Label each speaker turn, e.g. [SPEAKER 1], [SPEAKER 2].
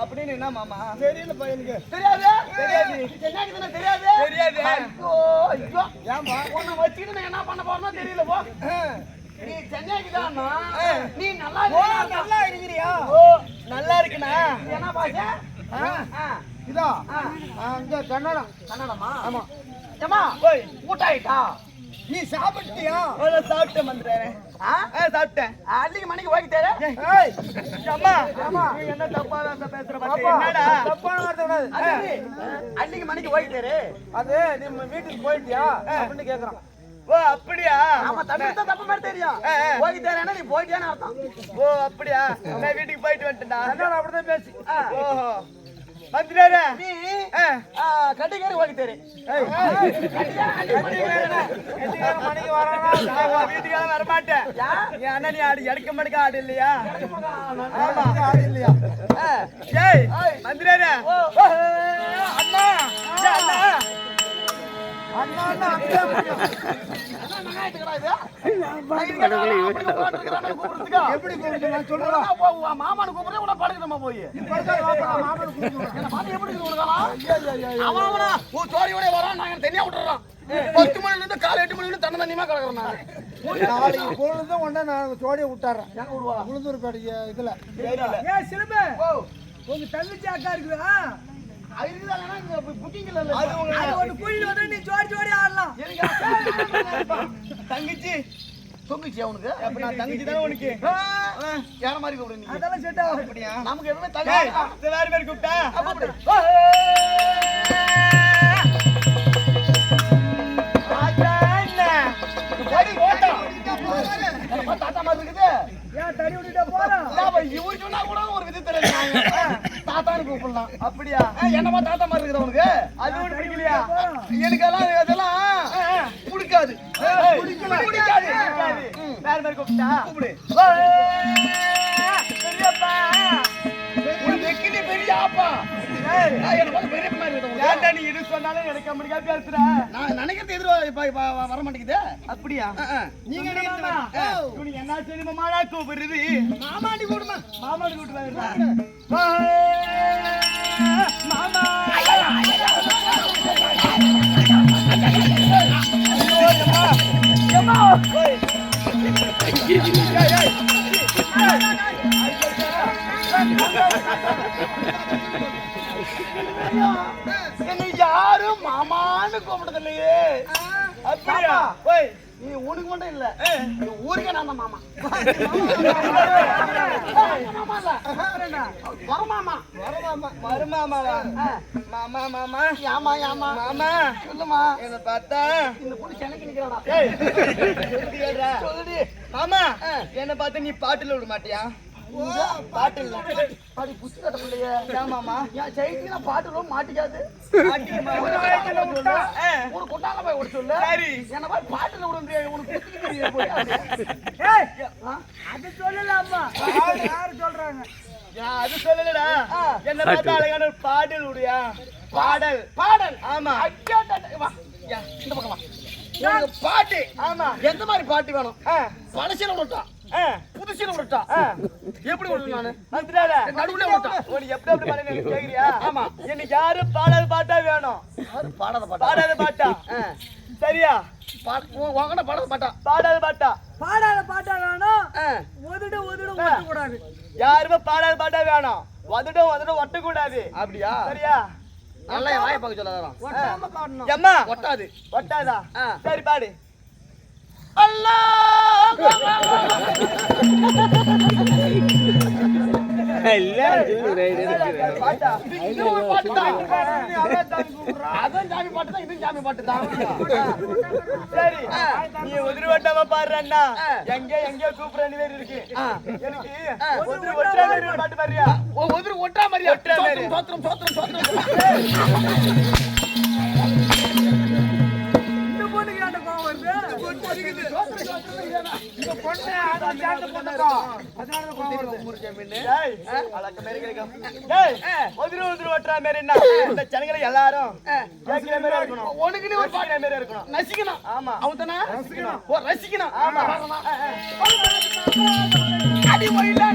[SPEAKER 1] அப்படின்னு என்ன மாமா
[SPEAKER 2] தெரியல பையனுக்கு
[SPEAKER 1] தெரியாது தெரியாது தெரியாது ஏன்பா உன்னை வச்சுக்கிட்டு நான் என்ன பண்ண போறேன்னா தெரியல போ நீ சென்னைக்குதான் நீ நல்லா
[SPEAKER 2] நல்லா இருக்கிறியா
[SPEAKER 1] நல்லா இருக்குண்ணா என்ன பாஷா
[SPEAKER 2] இதா அங்க கன்னடம்
[SPEAKER 1] கன்னடமா
[SPEAKER 2] ஆமா
[SPEAKER 1] ஏமா போய் ஊட்டாயிட்டா
[SPEAKER 2] நீ சாப்பிட்டியா
[SPEAKER 1] சாப்பிட்டேன் வந்துடுறேன் சாப்பிட்டேன் அன்னைக்கு மணிக்கு வாங்கி தரேன் என்ன தப்பா பேசுற என்னடா
[SPEAKER 2] தப்பான வார்த்தை
[SPEAKER 1] அன்னைக்கு மணிக்கு வாங்கி தரு
[SPEAKER 2] அது நீ வீட்டுக்கு போயிட்டியா அப்படின்னு கேக்குறான்
[SPEAKER 1] ஓ அப்படியா ஆமா தமிழ் தான் தப்பு மாதிரி தெரியும் வாங்கி தரேன்னா நீ போயிட்டியான்னு அர்த்தம் ஓ அப்படியா நான் வீட்டுக்கு போயிட்டு வந்துட்டேன்டா
[SPEAKER 2] அப்படிதான் பேசி
[SPEAKER 1] ஓஹோ வந்துடாரா
[SPEAKER 2] நீ
[SPEAKER 1] கட்டிக்காரி வாங்கி தரு
[SPEAKER 2] மணிக்கு வரானா
[SPEAKER 1] வீட்டுக்கெல்லாம் வரமாட்டேன் ஏன்னா நீ ஆடு எடுக்க மடுக்க ஆடு இல்லையா
[SPEAKER 2] ஆடு இல்லையா
[SPEAKER 1] ஏய் வந்துடாரா அண்ணா அண்ணா அண்ணா
[SPEAKER 2] எப்படி சொல்றேன்
[SPEAKER 1] மாமானு கூப்பிடுறேன் உன படுக்கணுமா போய் சோழியோட வரான் நாங்க தனியா விட்டுறோம் 10 மணில இருந்து காலை 8 மணில இருந்து தண்ணி தண்ணியமா கிடக்குறோம்
[SPEAKER 2] நாளைக்கு பொழுதும் ஒண்ணா நான் சோழியை விட்டுறேன் உளுந்தூர் பேடிக்க இதுல
[SPEAKER 3] ஏன் சிலம்பு உங்க தள்ளிச்சு அக்கா இருக்குதா நீ ஜோடி ஜோடி ஆடலாம்
[SPEAKER 1] தங்கச்சி தொங்குச்சு அவனுக்கு அப்ப நான் தங்கச்சி தானே உனக்கு யார மாதிரி கூப்பிடு நீ
[SPEAKER 3] அதெல்லாம் செட் ஆகும்
[SPEAKER 1] அப்படியா நமக்கு எதுவுமே தங்கச்சி வேற மாதிரி கூப்பிட்டா தாத்தா மாதிரி இருக்குது
[SPEAKER 3] ஏன் தடி விட்டுட்டா போறோம்
[SPEAKER 1] இவரு சொன்னா கூட ஒரு விதத்துல தாத்தான்னு கூப்பிடலாம் அப்படியா என்னமா தாத்தா மாதிரி இருக்குது உனக்கு அது ஒண்ணு பிடிக்கலையா எனக்கெல்லாம் அதெல்லாம் பிடிக்காது பிடிக்காது வேற மாதிரி கூப்பிட்டா கூப்பிடு பெரியப்பா உனக்கு பெரியாப்பா நீ இது சொன்னாலும் எனக்கு முடியா பேசுற நான் நினைக்கிறது எதிர வர மாட்டேங்குது அப்படியா நீங்க என்ன சரி மாமா கூப்பிடுறது மாமாடி கூடுமா மாமாடி கூட்டு மாமா என்னை யாரும் மாமான்னு கூப்பிடுறது இல்லையே அப்படியா போய் நீ உனக்கு மட்டும் இல்ல ஊருக்கே நான் தான் மாமா மாமா மாமா ஏமா ஏமா மாமா சொல்லுமா என்ன பார்த்தா இந்த பொண்ணு சென்னைக்கு நிக்கிறாடா சொல்லுடி மாமா என்ன பார்த்து நீ பாட்டுல விட மாட்டியா பாட்டு இல்ல பாடி புத்தி கட்ட பிள்ளைய ஏமாமா என் சைக்கிள பாட்டு ரொம்ப மாட்டிக்காது ஒரு கொட்டால போய் ஓட சொல்லு என்ன போய் பாட்டுல விட உனக்கு புத்திக்கு தெரியும்
[SPEAKER 3] அது சொல்லலாமா யாரு சொல்றாங்க
[SPEAKER 1] அது சொல்லலடா என்ன பார்த்தா அழகான பாடல் விடுயா பாடல் பாடல் ஆமா இந்த பக்கம் வா பாட்டு ஆமா எந்த மாதிரி பாட்டு வேணும் பழசில விட்டா புதுசில விட்டா எப்படி விடுறது நானு நடுவுல விட்டா நீ எப்படி எப்படி பாடுன்னு கேக்குறியா ஆமா எனக்கு யாரு பாடாத பாட்டா வேணும் பாடாத பாட்டா சரியா வாங்கின பாடாத பாட்டா
[SPEAKER 3] பாடாத பாட்டா வேணும் உதடு ஒட்ட கூடாது
[SPEAKER 1] யாருமே பாடாத பாட்டா வேணும் உதடு ஒட்ட கூடாது அப்படியா சரியா நல்லா வாயை பார்க்க சொல்லாதான் எம்மா ஒட்டாதா சரி பாடு அல்லாஹ் அதான் சாமி பாட்டு தான் இது சாமி பாட்டு தான் சரி நீ உதிரி வட்டாம பாடுறா எங்க கூப்பிட ரெண்டு பேர் இருக்கு எனக்கு உதிரி ஒட்டா மாதிரி பாட்டு பாடுறியா உதிரி ஒட்டா மாதிரியா ஒட்டா மாதிரி சோத்திரம் சோத்திரம் சோத்திரம்
[SPEAKER 3] இந்த பொண்ணுக்கு ஏன்டா கோவம் வருது இந்த பொண்ணு அதான் சாந்த பொண்ணுடா அதனால கோவம் வருது
[SPEAKER 1] முருகே மின்னு டேய் அலக்க மேரி கேக்க டேய் உதிரி ஒட்டா மாதிரி என்ன இந்த ஜனங்கள எல்லாரும் கேக்குற மாதிரி இருக்கணும் உனக்குனே ஒரு பாட்டு மாதிரி இருக்கணும் நசிக்கணும் ஆமா அவதனா ரசிக்கணும் ரசிக்கணும் ஆமா அடி
[SPEAKER 3] ஒயில